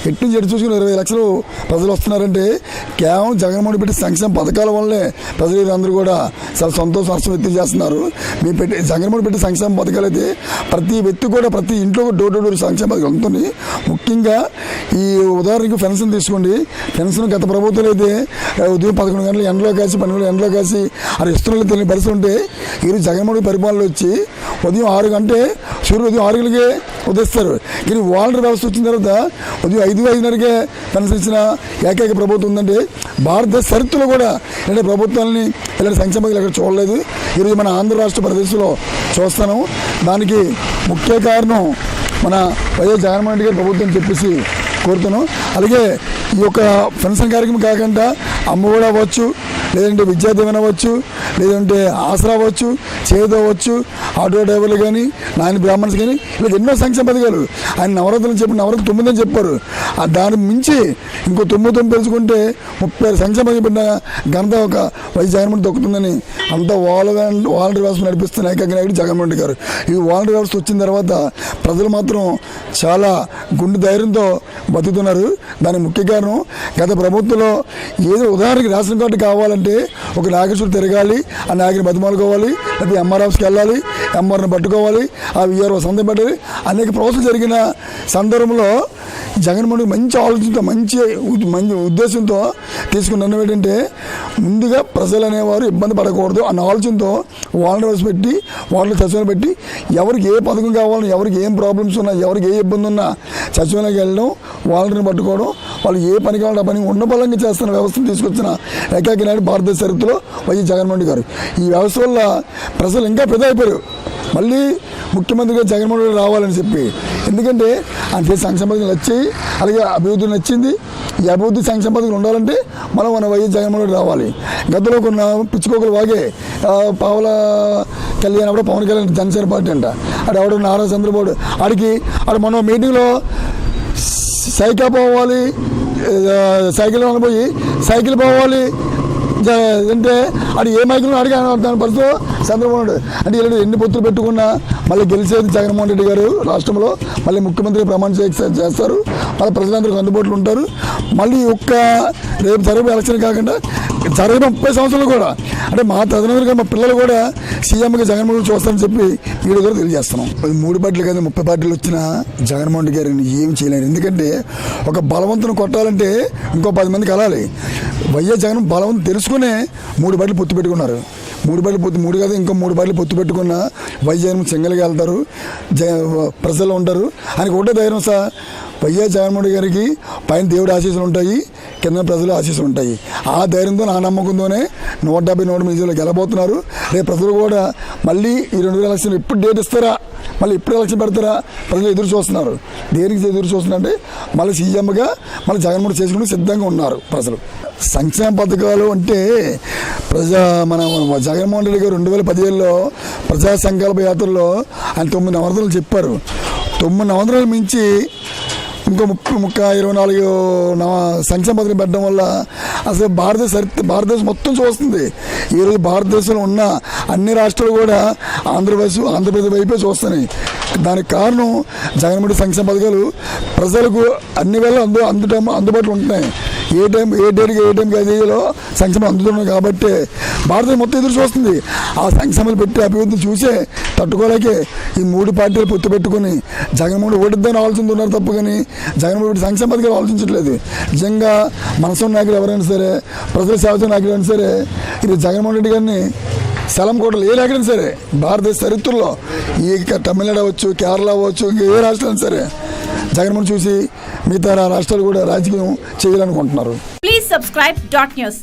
ఎటు నుంచి ఎటు చూసుకుని 20 లక్షలు ప్రజలు వస్తున్నారంటే కేవలం జగన్మోహన్ పెట్టి సంక్షేమ పథకాల వల్లే ప్రజలు అందరూ కూడా చాలా సంతోషం వ్యక్తం చేస్తున్నారు. మేము పెట్టి జగన్మోహన్ పెట్టి సంక్షేమ పథకాలు అయితే ప్రతి వ్యక్తి కూడా ప్రతి ఇంట్లో డోర్ టు డోర్ సంక్షేమ పథకాలు ఉంటుంది. ముఖ్యంగా ఈ ఉదాహరణకు పెన్షన్ తీసుకోండి. పెన్షన్ గత ప్రభుత్వం అయితే ఉదయం 11 గంటలు ఎండలో కాసి 12 గంటలు ఎండలో కాసి అది ఇస్తున్నట్లు తెలియని పరిస్థితి ఉంటే ఈరోజు జగన్మోహన్ పరిపాలనలో వచ్చి ఉదయం 6 గంటే సూర్యుడు ఉదయం 6 గంటలకే ఉదయిస్తారు. కానీ వాలంటీర్ వ్యవస్థ వచ్చిన తర్వాత ఉదయం 5:05కే పెన్షన్ ఇచ్చిన ఏకైక ప్రభుత్వం ఉందంటే భారతదేశ చరిత్రలో కూడా ఇలాంటి ప్రభుత్వాలని ఇలాంటి సంక్షేమ పథకాలు ఎక్కడ చూడలేదు. ఈరోజు మన ఆంధ్ర రాష్ట్ర ప్రదేశంలో చూస్తాను. దానికి ముఖ్య కారణం మన వైఎస్ జగన్మోహన్ రెడ్డి గారి ప్రభుత్వం చెప్పేసి కోరుతున్నాను. అలాగే ఈ యొక్క పెన్షన్ కార్యక్రమం కాకుండా అమ్మఒడి అవ్వచ్చు, లేదంటే విద్యాదీవెన అవ్వచ్చు, లేదంటే ఆసరా అవ్వచ్చు, చేదు అవ్వచ్చు, ఆటో డ్రైవర్లు కానీ నాయన బ్రాహ్మణ్స్ కానీ ఇలా ఎన్నో సంక్షేమ పథకాలు ఆయన నవరాత్రులు చెప్పి నవరాత్రి 9 అని చెప్పారు. దాని మించి ఇంకో 9 పెంచుకుంటే 36 సంక్షేమ పథకం పెట్టిన ఘనత ఒక వైఎస్ జగన్మోహన్ దొక్కుతుందని అంతా వాలంటీర్ వ్యవస్థ నడిపిస్తున్న ఏకైక నాయకుడు జగన్మోహన్ రెడ్డి గారు. ఈ వాలంటీర్ వ్యవస్థ వచ్చిన తర్వాత ప్రజలు మాత్రం చాలా గుండె ధైర్యంతో బతుకుతున్నారు. దానికి ముఖ్య కారణం గత ప్రభుత్వంలో ఏదో ఉదాహరణకి రేషన్ కార్డు కావాలంటే ఒక నాగేశ్వరుడు తిరగాలి, ఆ నాయకుని బతిమాలుకోవాలి, లేకపోతే ఎంఆర్ ఆఫీస్కి వెళ్ళాలి, ఎంఆర్ని పట్టుకోవాలి, ఆ విఆర్ఓ సంతకం పెట్టాలి. అనేక ప్రాసెస్ జరిగిన సందర్భంలో జగన్మోహన్ మంచి ఆలోచనతో మంచి ఉద్దేశంతో తీసుకున్న నిర్ణయం ఏంటంటే ముందుగా ప్రజలు అనేవారు ఇబ్బంది పడకూడదు అన్న ఆలోచనతో వాలంటీర్స్ పెట్టి వాళ్ళు సచివాలయం పెట్టి ఎవరికి ఏ పథకం కావాలని, ఎవరికి ఏం ప్రాబ్లమ్స్ ఉన్నా, ఎవరికి ఏ ఇబ్బంది ఉన్నా సచివాలయంకి వెళ్ళడం, వాలంటీర్ని పట్టుకోవడం, వాళ్ళు ఏ పని కావాలంటే ఆ పని ఉన్న బలంగా చేస్తున్న వ్యవస్థను తీసుకొచ్చిన ఏకైక నాయుడు భారతదేశ చరిత్రలో వైఎస్ జగన్మోహన్ రెడ్డి గారు. ఈ వ్యవస్థ వల్ల ప్రజలు ఇంకా పెద్ద అయిపోయారు. మళ్ళీ ముఖ్యమంత్రిగా జగన్మోహన్ రెడ్డి రావాలని చెప్పి, ఎందుకంటే ఆయన చేసే సంక్షేమ పథకాలు వచ్చాయి, అలాగే అభివృద్ధి నచ్చింది. ఈ అభివృద్ధి సంక్షేమ పథకాలు ఉండాలంటే మన వైఎస్ జగన్మోహన్ రెడ్డి రావాలి. గతంలో కొన్ని పిచ్చుకోకలు వాగే పావుల కళ్యాణ్ అప్పుడు పవన్ కళ్యాణ్ జనసేన పార్టీ అంట, అది ఎవడు నారా చంద్రబాబు ఆడికి మన మీటింగ్లో సైకిల్ పోవాలి, సైకిల్ పోయి సైకిల్ పోవాలి అంటే అది ఏ మైకులను అడిగి దాని పరిస్థితి చంద్రబాబు నాయుడు అంటే ఇలా ఎన్ని పొత్తులు పెట్టుకున్నా మళ్ళీ గెలిచేది జగన్మోహన్ రెడ్డి గారు రాష్ట్రంలో. మళ్ళీ ముఖ్యమంత్రి ప్రమాణ చేస్తారు, మళ్ళీ ప్రజలందరికీ అందుబాటులో ఉంటారు. మళ్ళీ రేపు జరిగే ఎలక్షన్ కాకుండా జరిగిన 30 సంవత్సరాలు కూడా అంటే మా తదనంతరం మా పిల్లలు కూడా సీఎంగా జగన్మోహన్ రెడ్డి చూస్తారని చెప్పి వీడియో ద్వారా తెలియజేస్తున్నాం. 3 పార్టీలు కాదు 30 పార్టీలు వచ్చినా జగన్మోహన్ రెడ్డి గారిని ఏం చేయలేరు. ఎందుకంటే ఒక బలవంతుని కొట్టాలంటే ఇంకో 10 మంది కలాలి. వైఎస్ జగన్ బలవంతం తెలుసుకునే 3 పార్టీలు పొత్తు పెట్టుకున్నారు. 3 కాదు ఇంకో 3 పార్టీలు పొత్తు పెట్టుకున్న వైఎస్ జగన్ సింగిల్గా వెళ్తారు, ప్రజల్లో ఉంటారు. ఆయనకు ఒకటే ధైర్యం సార్, వైఎస్ జగన్మోహన్ రెడ్డి గారికి పైన దేవుడి ఆశీస్సులు ఉంటాయి, కింద ప్రజల ఆశీస్సులు ఉంటాయి. ఆ ధైర్యంతో నా నమ్మకంతోనే 170-180 గెలబోతున్నారు. రేపు ప్రజలు కూడా మళ్ళీ ఈ 2000 ఎలక్షన్ ఎప్పుడు డేట్ ఇస్తారా, మళ్ళీ ఎప్పుడు ఎలక్షన్ పెడతారా ప్రజలు ఎదురు చూస్తున్నారు. దేనికి ఎదురు చూస్తున్నారంటే మళ్ళీ సీఎంగా మళ్ళీ జగన్మోహన్ చేసుకుని సిద్ధంగా ఉన్నారు ప్రజలు. సంక్షేమ పథకాలు అంటే మన జగన్మోహన్ రెడ్డి గారు 2017లో ప్రజా సంకల్ప యాత్రలో ఆయన 9 నవరత్నాలు చెప్పారు. 9 నవరత్నాలు మించి ఇంకో 24 సంక్షేమ పథకం పెట్టడం వల్ల అసలు భారతదేశం మొత్తం చూస్తుంది. ఈరోజు భారతదేశంలో ఉన్న అన్ని రాష్ట్రాలు కూడా ఆంధ్రప్రదేశ్ వైపే చూస్తున్నాయి. దానికి కారణం జగన్మోహన్ రెడ్డి సంక్షేమ పథకాలు ప్రజలకు అన్ని వేళ అందుబాటులో ఉంటున్నాయి. ఏ టైంకి అదేలో సంక్షేమం అందుతున్నాయి కాబట్టి భారతదేశం మొత్తం ఎదురు చూస్తుంది. ఆ సంక్షేమాలు పెట్టి అభివృద్ధి చూసే తట్టుకోలేకే ఈ 3 పార్టీలు పొత్తు పెట్టుకుని జగన్మోహన్ ఓడిద్దని ఆలోచిస్తున్నారు తప్ప కానీ జగన్మోహన్ రెడ్డి సంక్షేమ పథకాలు ఆలోచించట్లేదు. నిజంగా మనసు నాయకులు ఎవరైనా సరే, ప్రజల సేవతో నాయకులు అయినా సరే ఇది జగన్మోహన్ రెడ్డి గారిని స్థలం కోటలు ఏ లేకపోయినా సరే భారతదేశ చరిత్రలో ఈ తమిళనాడు అవ్వచ్చు, కేరళ అవ్వచ్చు, ఇంకా ఏ రాష్ట్రం సరే జగన్మోహన్ చూసి మిగతా రాష్ట్రాలు కూడా రాజకీయం చేయాలనుకుంటున్నారు. Please subscribe .news